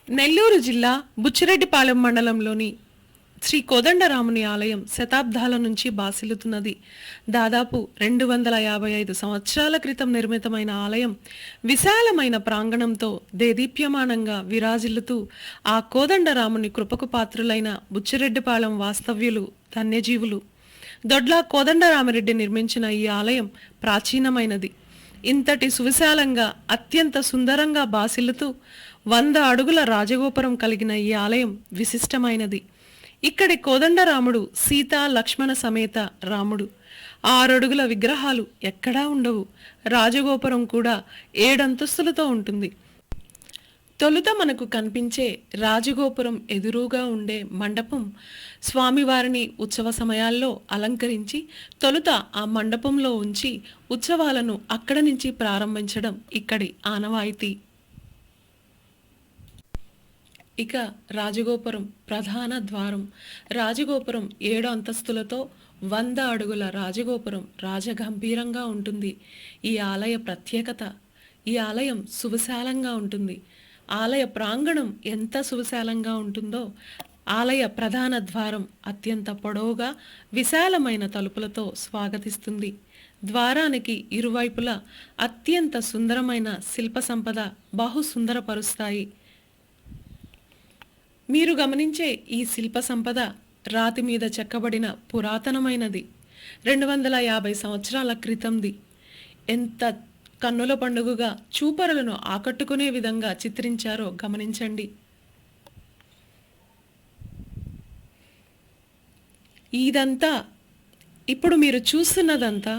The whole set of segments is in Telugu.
నెల్లూరు జిల్లా బుచ్చిరెడ్డిపాలెం మండలంలోని శ్రీ కోదండరాముని ఆలయం శతాబ్దాల నుంచి బాసిల్లుతున్నది. దాదాపు 255 సంవత్సరాల క్రితం నిర్మితమైన ఆలయం విశాలమైన ప్రాంగణంతో దేదీప్యమానంగా విరాజిల్లుతూ ఆ కోదండరాముని కృపకు పాత్రులైన బుచ్చిరెడ్డిపాలెం వాస్తవ్యులు ధన్యజీవులు. దొడ్ల కోదండరామిరెడ్డి నిర్మించిన ఈ ఆలయం ప్రాచీనమైనది. ఇంతటి సువిశాలంగా అత్యంత సుందరంగా బాసిల్లుతూ 100 అడుగుల రాజగోపురం కలిగిన ఈ ఆలయం విశిష్టమైనది. ఇక్కడి కోదండరాముడు సీతా లక్ష్మణ సమేత రాముడు. 6 అడుగుల విగ్రహాలు ఎక్కడా ఉండవు. రాజగోపురం కూడా 7 అంతస్తులతో ఉంటుంది. తొలుత మనకు కనిపించే రాజగోపురం ఎదురుగా ఉండే మండపం స్వామివారిని ఉత్సవ సమయాల్లో అలంకరించి తొలుత ఆ మండపంలో ఉంచి ఉత్సవాలను అక్కడ నుంచి ప్రారంభించడం ఇక్కడి ఆనవాయితీ. ఇక రాజగోపురం ప్రధాన ద్వారం. రాజగోపురం 7 అంతస్తులతో 100 అడుగుల రాజగోపురం రాజగంభీరంగా ఉంటుంది. ఈ ఆలయ ప్రత్యేకత, ఈ ఆలయం సువిశాలంగా ఉంటుంది. ఆలయ ప్రాంగణం ఎంత సువిశాలంగా ఉంటుందో ఆలయ ప్రధాన ద్వారం అత్యంత పొడవుగా విశాలమైన తలుపులతో స్వాగతిస్తుంది. ద్వారానికి ఇరువైపులా అత్యంత సుందరమైన శిల్ప సంపద బహు సుందరపరుస్తాయి. మీరు గమనించే ఈ శిల్ప సంపద రాతి మీద చెక్కబడిన పురాతనమైనది. 250 సంవత్సరాల క్రితంది. ఎంత కన్నుల పండుగగా చూపరులను ఆకట్టుకునే విధంగా చిత్రించారో గమనించండి. ఇదంతా ఇప్పుడు మీరు చూస్తున్నదంతా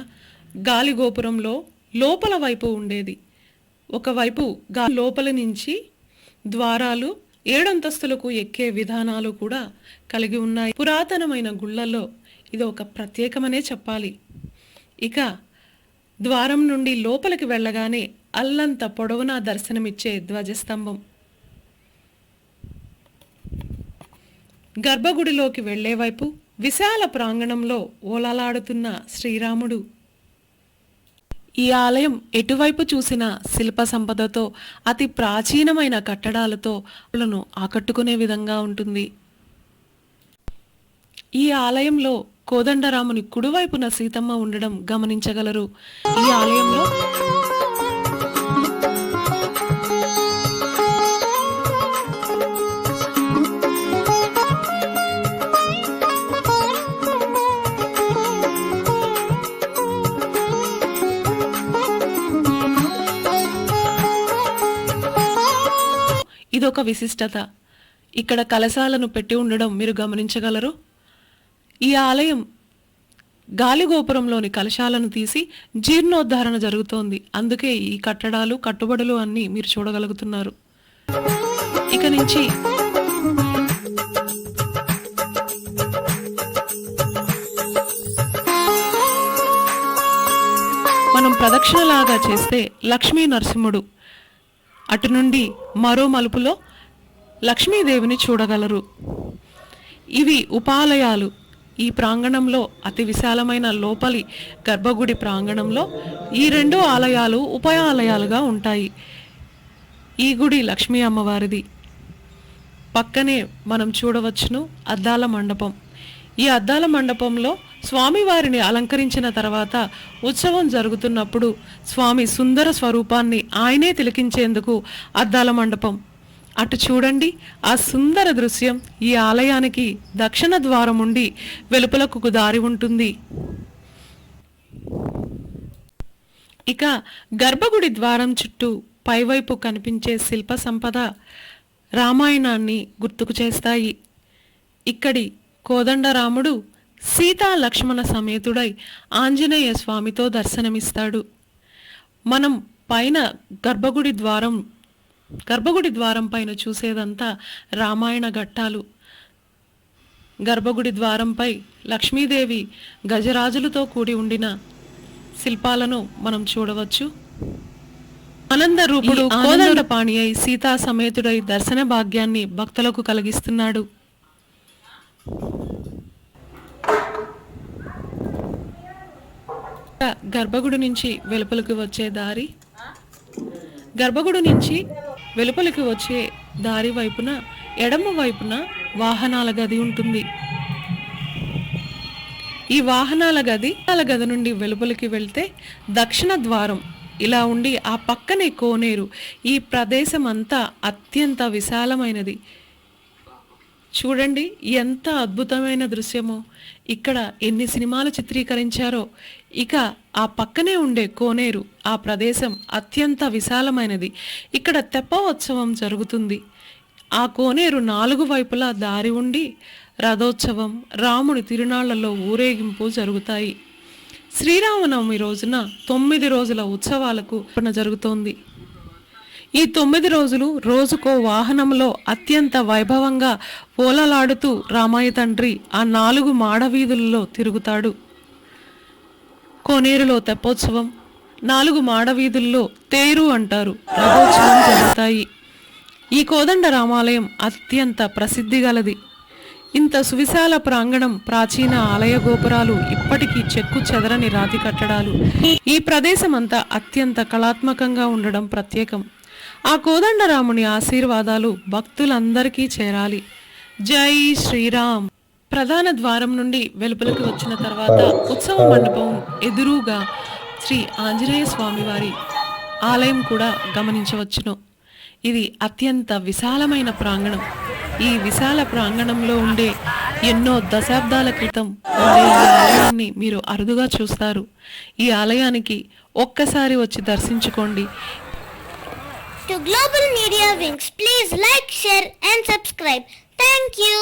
గాలి గోపురంలో లోపల వైపు ఉండేది. ఒకవైపు లోపల నుంచి ద్వారాలు 7 అంతస్తులకు ఎక్కే విధానాలు కూడా కలిగి ఉన్నాయి. పురాతనమైన గుళ్ళల్లో ఇది ఒక ప్రత్యేకమనే చెప్పాలి. ఇక ద్వారం నుండి లోపలికి వెళ్ళగానే అల్లంత పొడవునా దర్శనమిచ్చే ధ్వజస్తంభం. గర్భగుడిలోకి వెళ్లే వైపు విశాల ప్రాంగణంలో ఓలలాడుతున్న శ్రీరాముడు. ఈ ఆలయం ఎటువైపు చూసిన శిల్ప సంపదతో అతి ప్రాచీనమైన కట్టడాలతో ఆకట్టుకునే విధంగా ఉంటుంది. ఈ ఆలయంలో కోదండరాముని కుడివైపున సీతమ్మ ఉండడం గమనించగలరు. ఈ ఆలయంలో ఇదొక విశిష్టత. ఇక్కడ కలశాలను పెట్టి ఉండడం మీరు గమనించగలరు. ఈ ఆలయం గాలిగోపురంలోని కలశాలను తీసి జీర్ణోద్ధరణ జరుగుతోంది. అందుకే ఈ కట్టడాలు కట్టుబడులు అన్నీ మీరు చూడగలుగుతున్నారు. ఇక నుంచి మనం ప్రదక్షిణలాగా చేస్తే లక్ష్మీ నరసింహుడు, అటు నుండి మరో మలుపులో లక్ష్మీదేవిని చూడగలరు. ఇవి ఉపాలయాలు. ఈ ప్రాంగణంలో అతి విశాలమైన లోపలి గర్భగుడి ప్రాంగణంలో ఈ 2 ఆలయాలు ఉపాలయాలుగా ఉంటాయి. ఈ గుడి లక్ష్మీ అమ్మవారిది. పక్కనే మనం చూడవచ్చును అద్దాల మండపం. ఈ అద్దాల మండపంలో స్వామివారిని అలంకరించిన తర్వాత ఉత్సవం జరుగుతున్నప్పుడు స్వామి సుందర స్వరూపాన్ని ఆయనే తిలకించేందుకు అద్దాల మండపం. అటు చూడండి, ఆ సుందర దృశ్యం. ఈ ఆలయానికి దక్షిణ ద్వారం ఉండి వెలుపలకు దారి ఉంటుంది. ఇక గర్భగుడి ద్వారం చుట్టూ పైవైపు కనిపించే శిల్ప సంపద రామాయణాన్ని గుర్తుకు చేస్తాయి. ఇక్కడి కోదండరాముడు సీతా లక్ష్మణ సమేతుడై ఆంజనేయ స్వామితో దర్శనమిస్తాడు. మనం పైన గర్భగుడి ద్వారం పైన చూసేదంతా రామాయణ ఘట్టాలు. గర్భగుడి ద్వారంపై లక్ష్మీదేవి గజరాజులతో కూడి ఉండిన శిల్పాలను మనం చూడవచ్చు. ఆనంద రూపుడు కోదండపాణి అయి సీతా సమేతుడై దర్శన భాగ్యాన్ని భక్తులకు కలిగిస్తున్నాడు. గర్భగుడి నుంచి వెలుపలకు వచ్చే దారి. గర్భగుడి నుంచి వెలుపలికి వచ్చే దారి వైపున ఎడమ వైపున వాహనాల గది ఉంటుంది. ఈ వాహనాల గది నుండి వెలుపలికి వెళ్తే దక్షిణ ద్వారం ఇలా ఉండి ఆ పక్కనే కోనేరు. ఈ ప్రదేశం అంతా అత్యంత విశాలమైనది. చూడండి ఎంత అద్భుతమైన దృశ్యమో. ఇక్కడ ఎన్ని సినిమాలు చిత్రీకరించారో. ఇక ఆ పక్కనే ఉండే కోనేరు, ఆ ప్రదేశం అత్యంత విశాలమైనది. ఇక్కడ తెప్పోత్సవం జరుగుతుంది. ఆ కోనేరు 4 వైపులా దారి ఉండి రథోత్సవం, రాముని తిరునాళ్లలో ఊరేగింపు జరుగుతాయి. శ్రీరామనవమి రోజున 9 రోజుల ఉత్సవాలకు జరుగుతోంది. ఈ 9 రోజులు రోజుకో వాహనంలో అత్యంత వైభవంగా ఓలలాడుతూ రామయ్య తండ్రి ఆ 4 మాడవీధులలో తిరుగుతాడు. కోనేరులో తెప్పోత్సవం, 4 మాడవీధుల్లో తేరు అంటారు, రథోత్సవం జరుగుతాయి. ఈ కోదండ రామాలయం అత్యంత ప్రసిద్ధి గలది. ఇంత సువిశాల ప్రాంగణం, ప్రాచీన ఆలయ గోపురాలు, ఇప్పటికీ చెక్కు చెదరని రాతి కట్టడాలు. ఈ ప్రదేశం అంతా అత్యంత కళాత్మకంగా ఉండడం ప్రత్యేకం. ఆ కోదండరాముని ఆశీర్వాదాలు భక్తులందరికీ చేరాలి. జై శ్రీరామ్. ప్రధాన ద్వారం నుండి వెలుపలికి వచ్చిన తర్వాత ఉత్సవ మండపం ఎదురుగా శ్రీ ఆంజనేయ స్వామివారి ఆలయం కూడా గమనించవచ్చును. ఇది అత్యంత విశాలమైన ప్రాంగణం. ఈ విశాల ప్రాంగణంలో ఉండే ఎన్నో దశాబ్దాల క్రితం ఉండే ఈ ఆలయాన్ని మీరు అరుదుగా చూస్తారు. ఈ ఆలయానికి ఒక్కసారి వచ్చి దర్శించుకోండి. To Global Media Wings, please like, share and subscribe. Thank you.